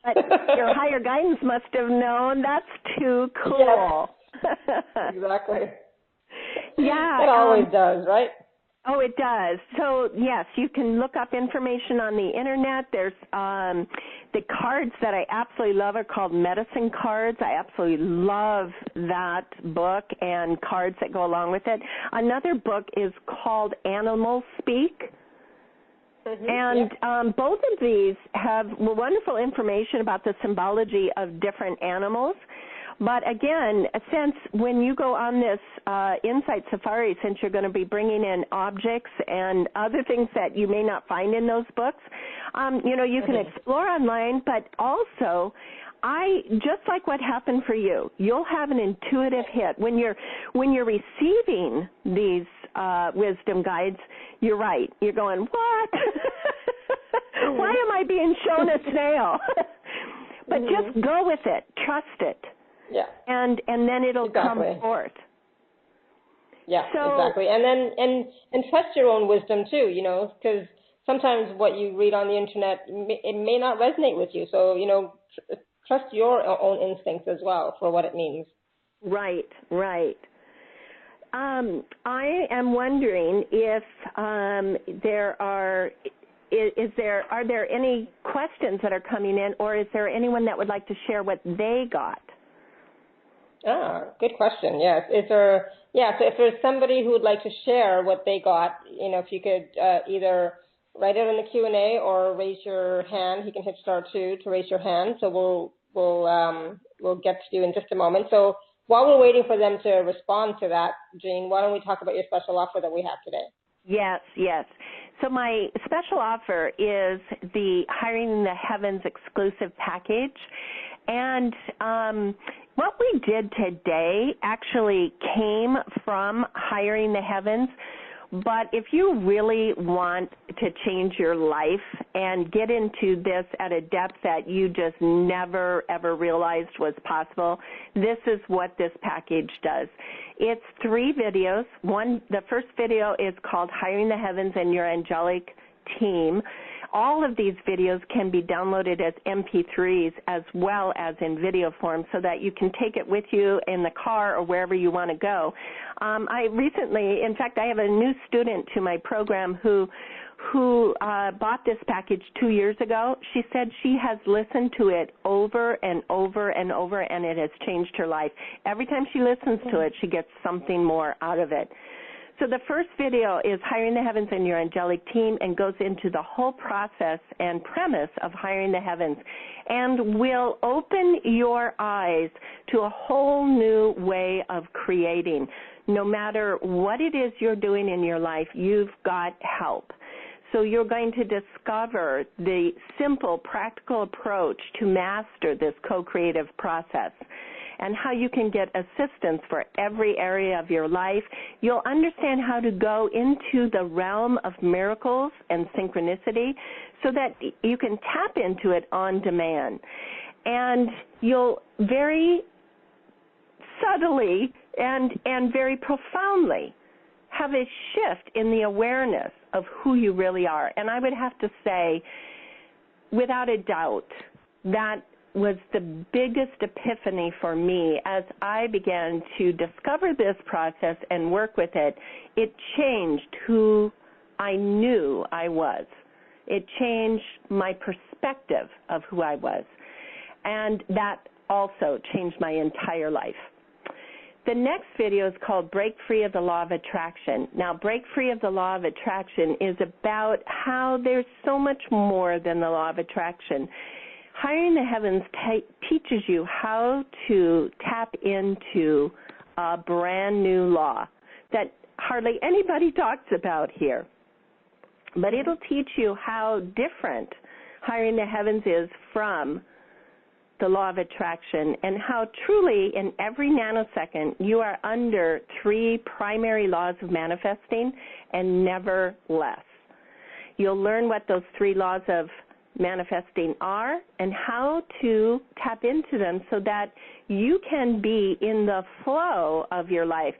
Your higher guidance must have known. That's too cool. Yes. Exactly. Yeah. It always does, right? Oh, it does. So, yes, you can look up information on the Internet. There's the cards that I absolutely love are called medicine cards. I absolutely love that book and cards that go along with it. Another book is called Animal Speak. Mm-hmm. And both of these have wonderful information about the symbology of different animals. But again, since when you go on this Insight Safari, since you're going to be bringing in objects and other things that you may not find in those books, you can explore online, but also just like what happened for you, you'll have an intuitive hit. When you're receiving these wisdom guides, you're right. You're going, what? Why am I being shown a snail? But just go with it. Trust it. Yeah. And then it'll come forth. Yeah, exactly. And then and trust your own wisdom too, because sometimes what you read on the internet, it may not resonate with you. So, trust your own instincts as well for what it means. Right. I am wondering if are there any questions that are coming in, or is there anyone that would like to share what they got? Good question. Yes. So if there's somebody who would like to share what they got, if you could either write it in the Q&A or raise your hand. You can hit *2 to raise your hand. So we'll get to you in just a moment. So while we're waiting for them to respond to that, Jean, why don't we talk about your special offer that we have today? Yes. So my special offer is the Hiring in the Heavens exclusive package. And what we did today actually came from Hiring the Heavens. But if you really want to change your life and get into this at a depth that you just never, ever realized was possible, this is what this package does. It's 3 videos. The first video is called Hiring the Heavens and Your Angelic Team. All of these videos can be downloaded as MP3s as well as in video form so that you can take it with you in the car or wherever you want to go. I recently, in fact, I have a new student to my program who bought this package 2 years ago. She said she has listened to it over and over and over, and it has changed her life. Every time she listens to it, she gets something more out of it. So the first video is Hiring the Heavens and Your Angelic Team, and goes into the whole process and premise of hiring the heavens, and will open your eyes to a whole new way of creating. No matter what it is you're doing in your life, you've got help. So you're going to discover the simple, practical approach to master this co-creative process, and how you can get assistance for every area of your life. You'll understand how to go into the realm of miracles and synchronicity so that you can tap into it on demand. And you'll very subtly and very profoundly have a shift in the awareness of who you really are. And I would have to say, without a doubt, that was the biggest epiphany for me as I began to discover this process and work with it. It changed who I knew I was. It changed my perspective of who I was. And that also changed my entire life. The next video is called Break Free of the Law of Attraction. Now, Break Free of the Law of Attraction is about how there's so much more than the law of attraction. Hiring the Heavens teaches you how to tap into a brand new law that hardly anybody talks about here. But it'll teach you how different Hiring the Heavens is from the law of attraction, and how truly in every nanosecond you are under 3 primary laws of manifesting and never less. You'll learn what those 3 laws of manifesting are and how to tap into them so that you can be in the flow of your life.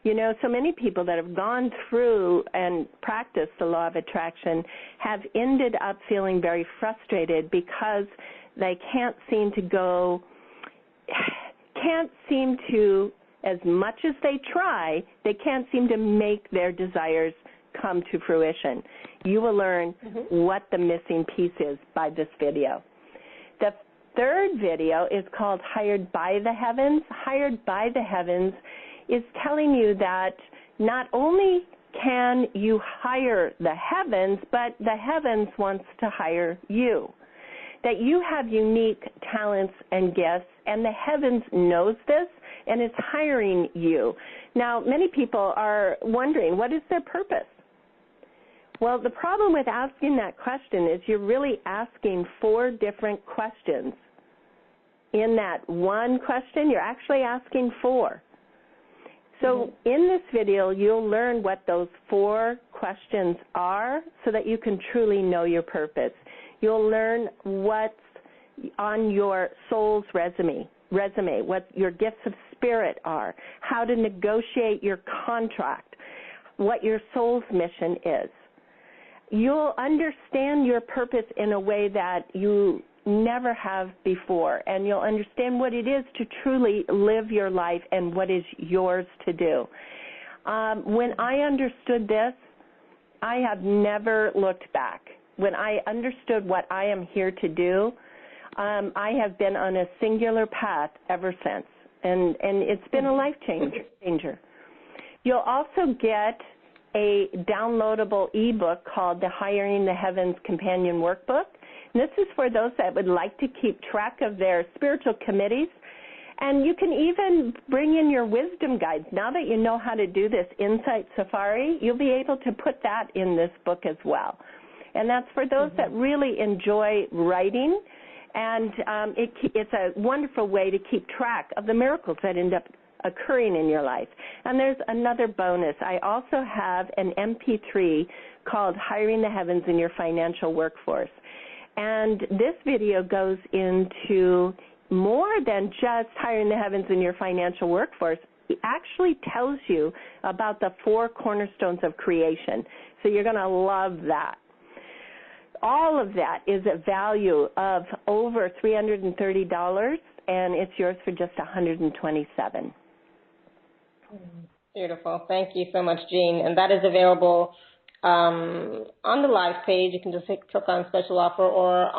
You know, so many people that have gone through and practiced the law of attraction have ended up feeling very frustrated because they can't seem to, as much as they try, they can't seem to make their desires come to fruition. You will learn what the missing piece is by this video. The third video is called Hired by the Heavens. Hired by the Heavens is telling you that not only can you hire the heavens, but the heavens wants to hire you. That you have unique talents and gifts, and the heavens knows this and is hiring you. Now, many people are wondering, what is their purpose? Well, the problem with asking that question is you're really asking 4 different questions. In that one question, you're actually asking 4. So in this video, you'll learn what those 4 questions are so that you can truly know your purpose. You'll learn what's on your soul's resume, what your gifts of spirit are, how to negotiate your contract, what your soul's mission is. You'll understand your purpose in a way that you never have before, and you'll understand what it is to truly live your life and what is yours to do. When I understood this, I have never looked back. When I understood what I am here to do, I have been on a singular path ever since, and it's been a life changer. You'll also get a downloadable ebook called the Hiring the Heavens Companion Workbook. And this is for those that would like to keep track of their spiritual committees. And you can even bring in your wisdom guides. Now that you know how to do this Insight Safari, you'll be able to put that in this book as well. And that's for those that really enjoy writing. And it's a wonderful way to keep track of the miracles that end up occurring in your life. And there's another bonus. I also have an MP3 called Hiring the Heavens in Your Financial Workforce. And this video goes into more than just hiring the heavens in your financial workforce. It actually tells you about the 4 cornerstones of creation. So you're going to love that. All of that is a value of over $330, and it's yours for just $127. Beautiful. Thank you so much, Jean. And that is available on the live page. You can just click on special offer, or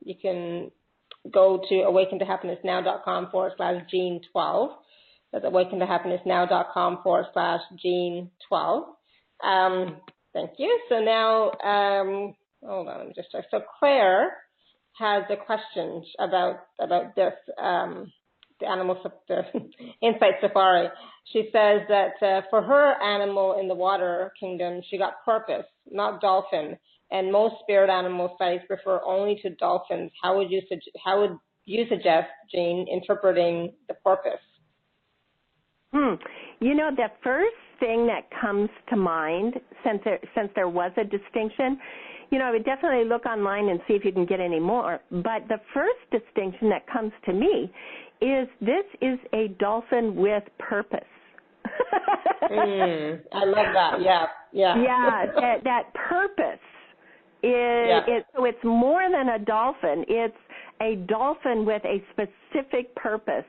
you can go to awakentohappinessnow.com/Jean12. That's awakentohappinessnow.com/Jean12. Thank you. So now, hold on, let me just check. So Claire has a question about this, the Insight Safari. She says that for her animal in the water kingdom, she got porpoise, not dolphin, and most spirit animal sites refer only to dolphins. How would you suggest, Jean, interpreting the porpoise? You know, the first thing that comes to mind, since there was a distinction, you know, I would definitely look online and see if you can get any more. But the first distinction that comes to me is this is a dolphin with purpose. I love that. Yeah. Yeah, that purpose is, so it's more than a dolphin. It's a dolphin with a specific purpose.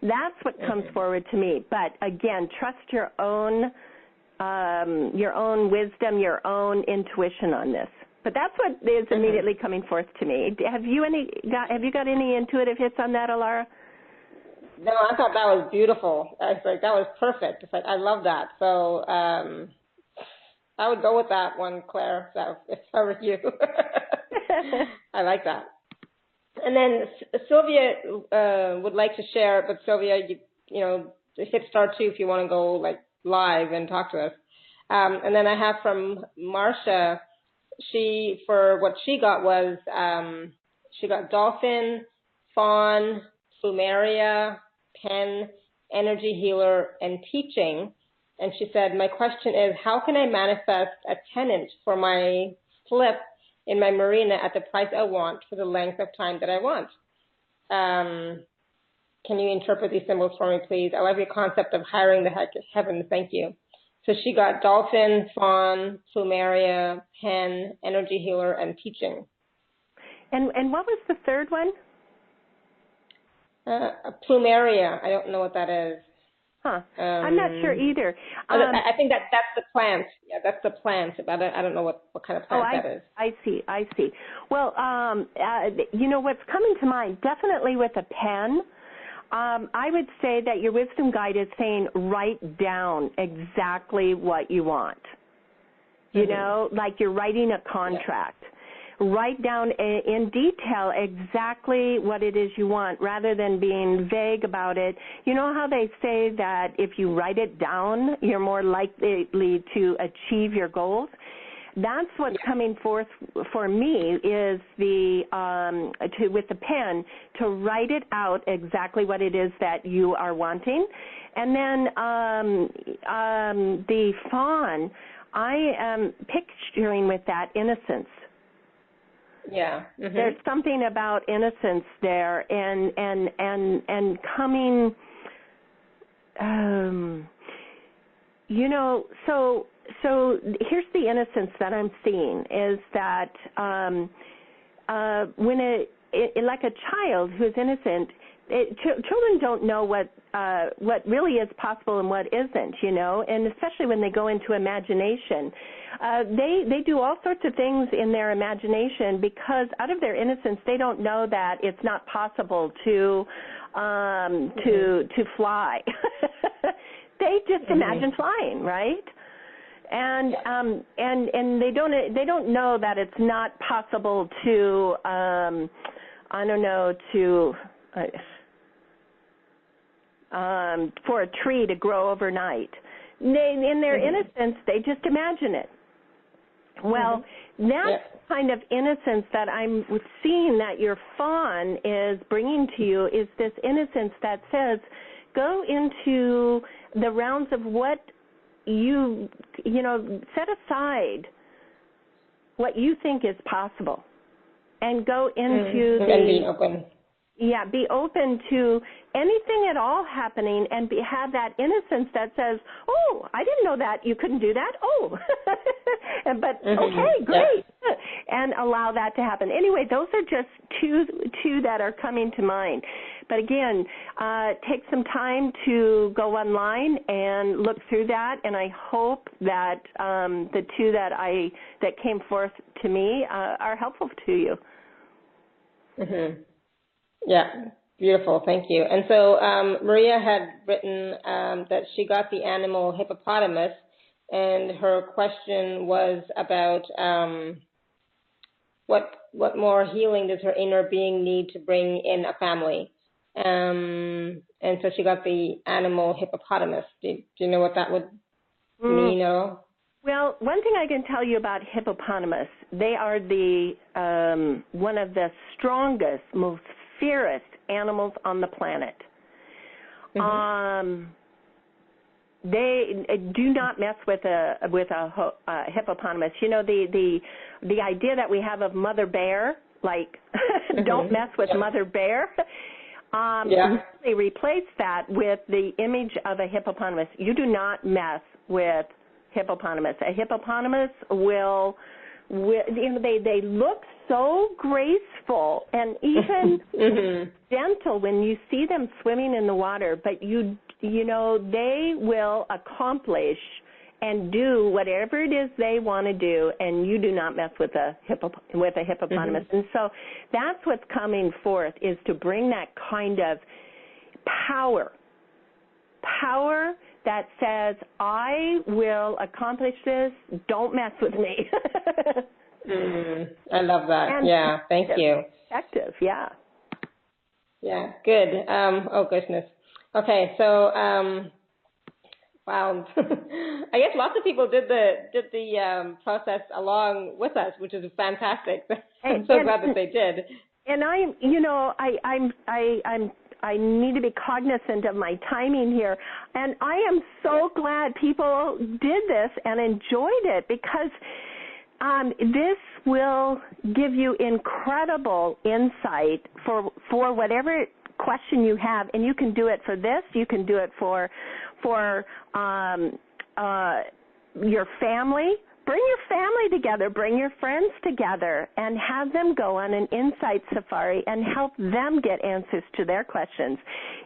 That's what comes forward to me. But again, trust your own wisdom, your own intuition on this. But that's what is immediately coming forth to me. Have you got any intuitive hits on that, Alara? No, I thought that was beautiful. I was like, that was perfect. It's like, I love that. So I would go with that one, Claire, if I were you. I like that. And then Sylvia would like to share, but Sylvia, you know, hit star 2 if you want to go like live and talk to us. And then I have from Marcia, for what she got was, she got dolphin, fawn, plumeria, pen, energy healer, and teaching. And she said, my question is, how can I manifest a tenant for my slip in my marina at the price I want for the length of time that I want? Can you interpret these symbols for me, please? I love your concept of hiring the heavens. Thank you. So she got dolphin, fawn, plumeria, pen, energy healer, and teaching. And what was the third one? Plumeria. I don't know what that is. Huh. I'm not sure either. I think that's the plant. Yeah, that's the plant. But I don't know what kind of plant that is. I see. Well, you know what's coming to mind, definitely with a pen, I would say that your wisdom guide is saying write down exactly what you want. You know, like you're writing a contract. Yeah. Write down in detail exactly what it is you want rather than being vague about it. You know how they say that if you write it down, you're more likely to achieve your goals? That's what's coming forth for me is with the pen, to write it out exactly what it is that you are wanting. And then the fawn, I am picturing with that innocence. Yeah. There's something about innocence there and coming, you know, so here's the innocence that I'm seeing is that when like a child who's innocent, children don't know what really is possible and what isn't, you know, and especially when they go into imagination. They do all sorts of things in their imagination because out of their innocence they don't know that it's not possible to fly. They just imagine flying, right? And they don't know that it's not possible to for a tree to grow overnight. In their innocence, they just imagine it. Well, that's kind of innocence that I'm seeing that your fawn is bringing to you is this innocence that says, go into the realms of what you know, set aside what you think is possible and go into and being open. Yeah, be open to anything at all happening and have that innocence that says, oh, I didn't know that you couldn't do that. Oh, but okay, great. Yeah. And allow that to happen. Anyway, those are just two that are coming to mind. But again, take some time to go online and look through that, and I hope that the two that came forth to me are helpful to you. Yeah, Beautiful, thank you. And so Maria had written that she got the animal hippopotamus, and her question was about what more healing does her inner being need to bring in a family? And so she got the animal hippopotamus. Do you know what that would mean at all? Well, one thing I can tell you about hippopotamus, they are the one of the strongest, most fiercest animals on the planet. They do not mess with a hippopotamus. You know, the idea that we have of Mother Bear, like don't mess with Mother Bear. They replace that with the image of a hippopotamus. You do not mess with hippopotamus. A hippopotamus will you know, they look so graceful and even gentle when you see them swimming in the water, but you know, they will accomplish and do whatever it is they want to do, and you do not mess with a hippopotamus. And so that's what's coming forth, is to bring that kind of power that says, I will accomplish this, don't mess with me. I love that. And thank you. Effective, yeah. Yeah, good. Oh, goodness. Okay, so, wow. I guess lots of people did the process along with us, which is fantastic. I'm so glad that they did. And I need to be cognizant of my timing here. And I am so glad people did this and enjoyed it, because this will give you incredible insight for whatever question you have. And you can do it for this. You can do it for your family. Bring your family together, bring your friends together, and have them go on an insight safari and help them get answers to their questions.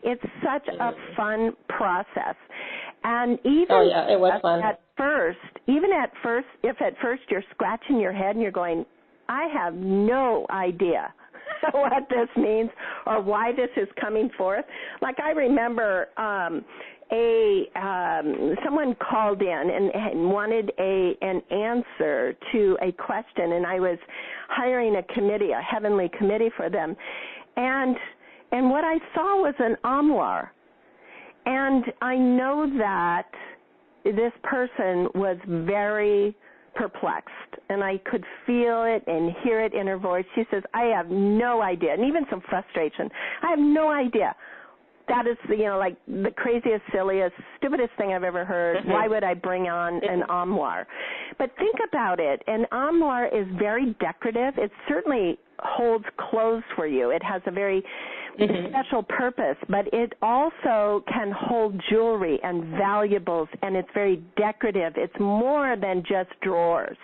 It's such a fun process. And even it was fun. if at first you're scratching your head and you're going, I have no idea what this means or why this is coming forth. Like I remember someone called in and wanted an answer to a question, and I was hiring a committee, a heavenly committee for them, and what I saw was an armoire, and I know that this person was very perplexed, and I could feel it and hear it in her voice. She says, I have no idea, and even some frustration. I have no idea. That is, like the craziest, silliest, stupidest thing I've ever heard. Why would I bring on an armoire? But think about it. An armoire is very decorative. It certainly holds clothes for you. It has a very special purpose, but it also can hold jewelry and valuables, and it's very decorative. It's more than just drawers.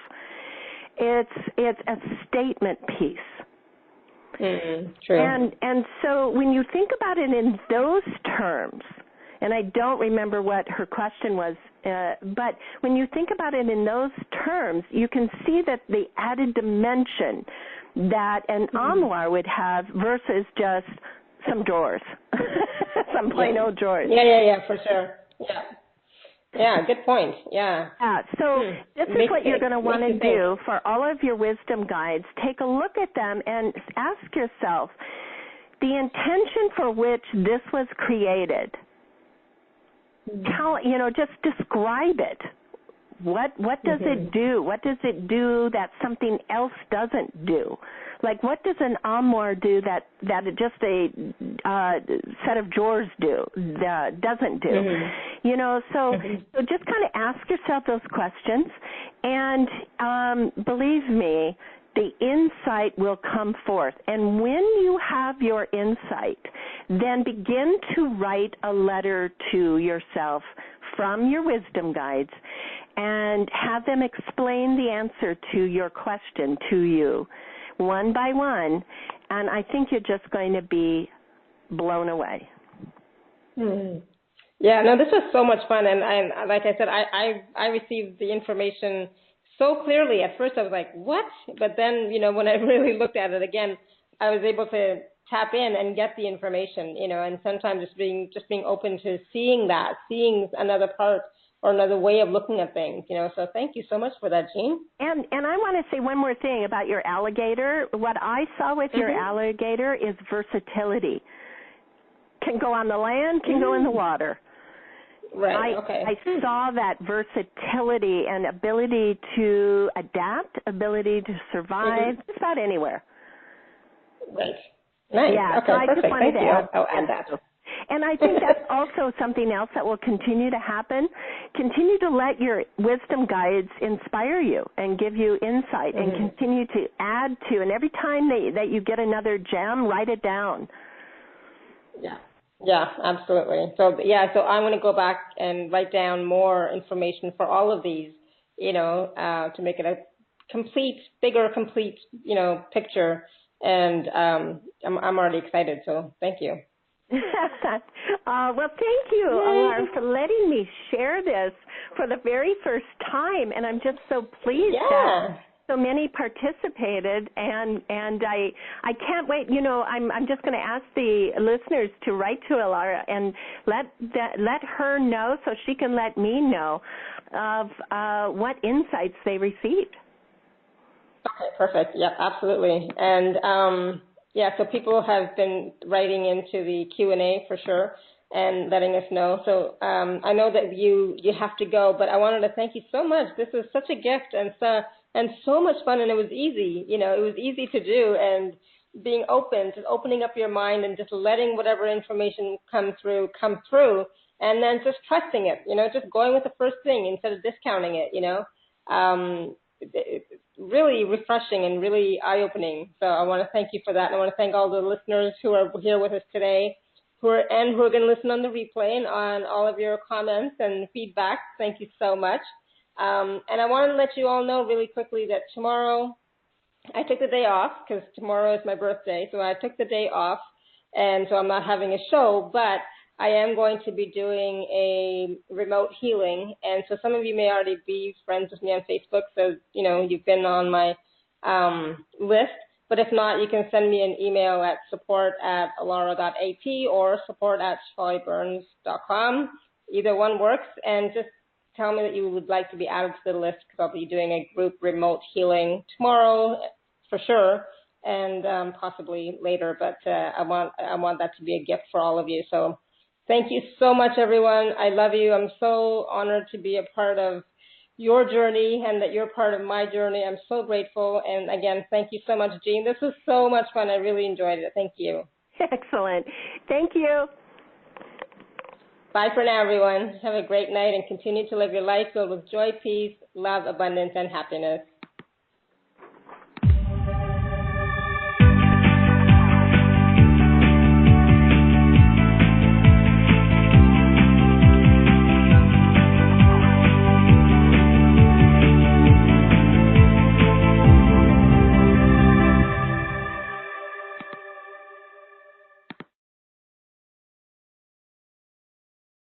It's a statement piece. True. And so when you think about it in those terms, and I don't remember what her question was, but when you think about it in those terms, you can see that the added dimension that an armoire would have versus just some drawers, some plain old drawers. Yeah, for sure. Yeah, good point. Yeah. So this is what you're going to want to do for all of your wisdom guides. Take a look at them and ask yourself the intention for which this was created. How, just describe it. What does it do? What does it do that something else doesn't do? Like, what does an armoire do that just a set of drawers doesn't do? So just kind of ask yourself those questions, and believe me, the insight will come forth. And when you have your insight, then begin to write a letter to yourself from your wisdom guides and have them explain the answer to your question to you, one by one, and I think you're just going to be blown away. Yeah, no, this was so much fun, and like I said, I received the information so clearly. At first I was like, what? But then, when I really looked at it again, I was able to tap in and get the information, and sometimes just being open to seeing another part or another way of looking at things, So thank you so much for that, Jean. And I want to say one more thing about your alligator. What I saw with your alligator is versatility. Can go on the land, can go in the water. Right, okay. I saw that versatility and ability to adapt, ability to survive just about anywhere. Right. Nice. Yeah, okay, so I perfect. just wanted Thank to you. add I'll add that. And I think that's also something else that will continue to happen. Continue to let your wisdom guides inspire you and give you insight and continue to add to. And every time that you get another gem, write it down. Yeah, absolutely. So I'm going to go back and write down more information for all of these, to make it a complete picture. And I'm already excited. So thank you. Well, thank you, Alara, for letting me share this for the very first time, and I'm just so pleased that so many participated, and I can't wait. I'm just going to ask the listeners to write to Alara and let her know so she can let me know of what insights they received. Okay, perfect. Yep, absolutely. And so people have been writing into the Q&A for sure and letting us know. So I know that you have to go, but I wanted to thank you so much. This was such a gift and so much fun, and it was easy. It was easy to do, and being open, just opening up your mind and just letting whatever information come through, and then just trusting it. Just going with the first thing instead of discounting it. It's really refreshing and really eye-opening. So I want to thank you for that. And I want to thank all the listeners who are here with us today, who are going to listen on the replay and on all of your comments and feedback. Thank you so much. And I want to let you all know really quickly that tomorrow I took the day off because tomorrow is my birthday. So I took the day off, and so I'm not having a show, but I am going to be doing a remote healing. And so some of you may already be friends with me on Facebook, so, you've been on my list. But if not, you can send me an email at support@alara.ap or support@shawburns.com. Either one works, and just tell me that you would like to be added to the list because I'll be doing a group remote healing tomorrow for sure, and possibly later. But I want that to be a gift for all of you. So thank you so much, everyone. I love you. I'm so honored to be a part of your journey and that you're part of my journey. I'm so grateful. And again, thank you so much, Jean. This was so much fun. I really enjoyed it. Thank you. Excellent. Thank you. Bye for now, everyone. Have a great night and continue to live your life filled with joy, peace, love, abundance, and happiness.